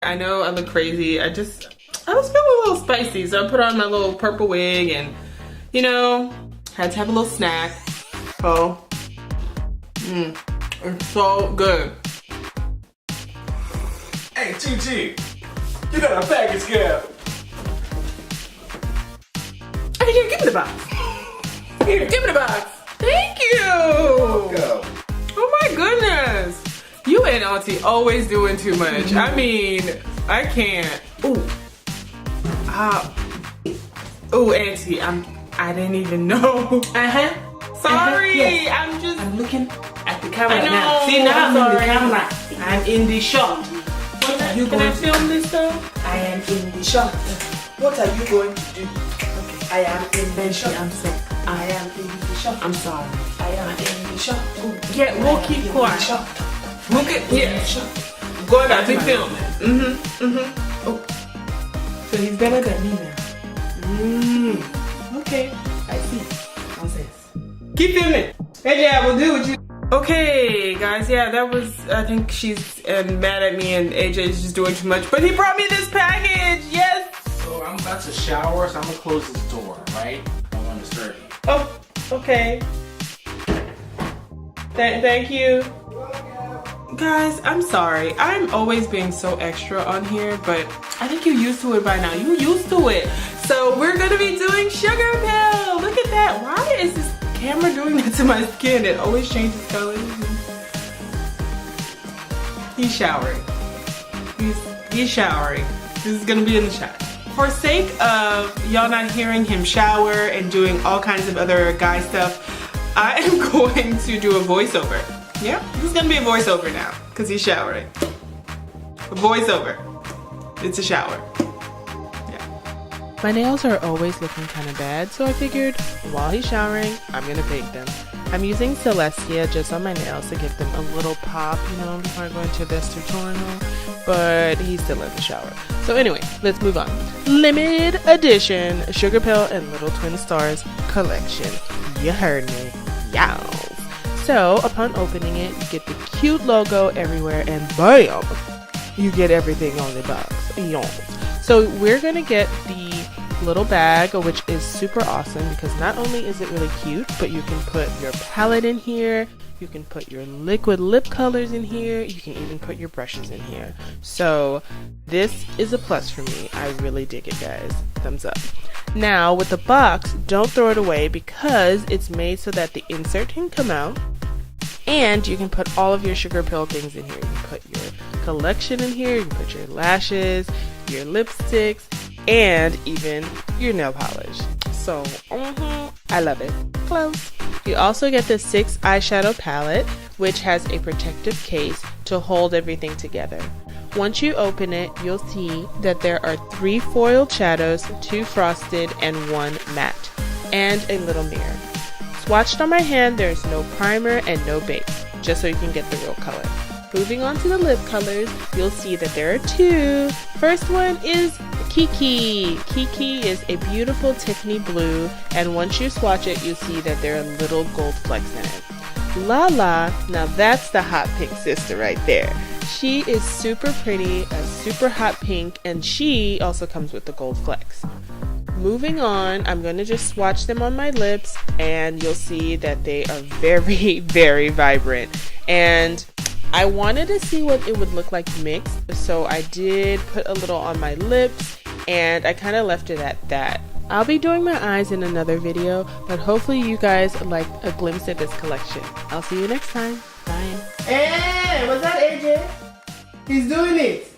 I know I look crazy. I was feeling a little spicy, so I put on my little purple wig and, you know, had to have a little snack. So, it's so good. Hey, TT, you got a package, girl. Hey, here, give me the box. Here, give me the box. Thank you. Go. Oh my goodness. You and Auntie always doing too much. I mean, I can't. Ooh. Ooh, Auntie, I didn't even know. Sorry, Yes. I'm looking at the camera I know. now. See, now I'm in the Sorry. camera. I'm in the shot. What are you Can going I to film this though? I am in the shot. What are you going to do? Okay. I am in the shot. I'm sorry. I am in the shot. I'm sorry. I am in the shot. Yeah, we'll keep quiet. We'll get, yeah. Going back to filming. Oh. So he's better than me now. Okay. I see. Nonsense. Keep filming. Hey, yeah, we'll do what you. Okay, guys, yeah, that was, I think she's mad at me and AJ's just doing too much, but he brought me this package, yes! So I'm about to shower, so I'm gonna close this door, right? I don't want to disturb you. Oh, okay. Thank you. Guys, I'm sorry. I'm always being so extra on here, but I think you're used to it by now. You're used to it. So we're gonna be doing Sugarpill. Look at that. Why is this camera doing that to my skin? It always changes colors. He's showering. He's showering. This is gonna be in the shot. For sake of y'all not hearing him shower and doing all kinds of other guy stuff, I am going to do a voiceover. Yeah, this is gonna be a voiceover now because he's showering. A voiceover. It's a shower. Yeah. My nails are always looking kind of bad, so I figured while he's showering, I'm gonna paint them. I'm using Celestia just on my nails to give them a little pop, you know, before I go into this tutorial. But he's still in the shower. So anyway, let's move on. Limited edition Sugarpill and LittleTwinStars collection. You heard me. Yow. So upon opening it, you get the cute logo everywhere and bam! You get everything on the box. Yawns. So we're gonna get the little bag, which is super awesome because not only is it really cute, but you can put your palette in here, you can put your liquid lip colors in here, you can even put your brushes in here. So this is a plus for me. I really dig it, guys. Thumbs up. Now with the box, don't throw it away because it's made so that the insert can come out and you can put all of your Sugarpill things in here. You can put your collection in here, you can put your lashes, your lipsticks, and even your nail polish. So, I love it. Close. You also get the 6 eyeshadow palette, which has a protective case to hold everything together. Once you open it, you'll see that there are 3 foiled shadows, 2 frosted, and 1 matte, and a little mirror. Swatched on my hand, there's no primer and no base, just so you can get the real color. Moving on to the lip colors, you'll see that there are 2. First one is Kiki. Kiki is a beautiful Tiffany blue, and once you swatch it, you'll see that there are little gold flecks in it. Lala, now that's the hot pink sister right there. She is super pretty, a super hot pink, and she also comes with the gold flecks. Moving on, I'm going to just swatch them on my lips, and you'll see that they are very, very vibrant. And I wanted to see what it would look like mixed, so I did put a little on my lips, and I kind of left it at that. I'll be doing my eyes in another video, but hopefully you guys like a glimpse of this collection. I'll see you next time. Bye. Hey, what's that, AJ? He's doing it.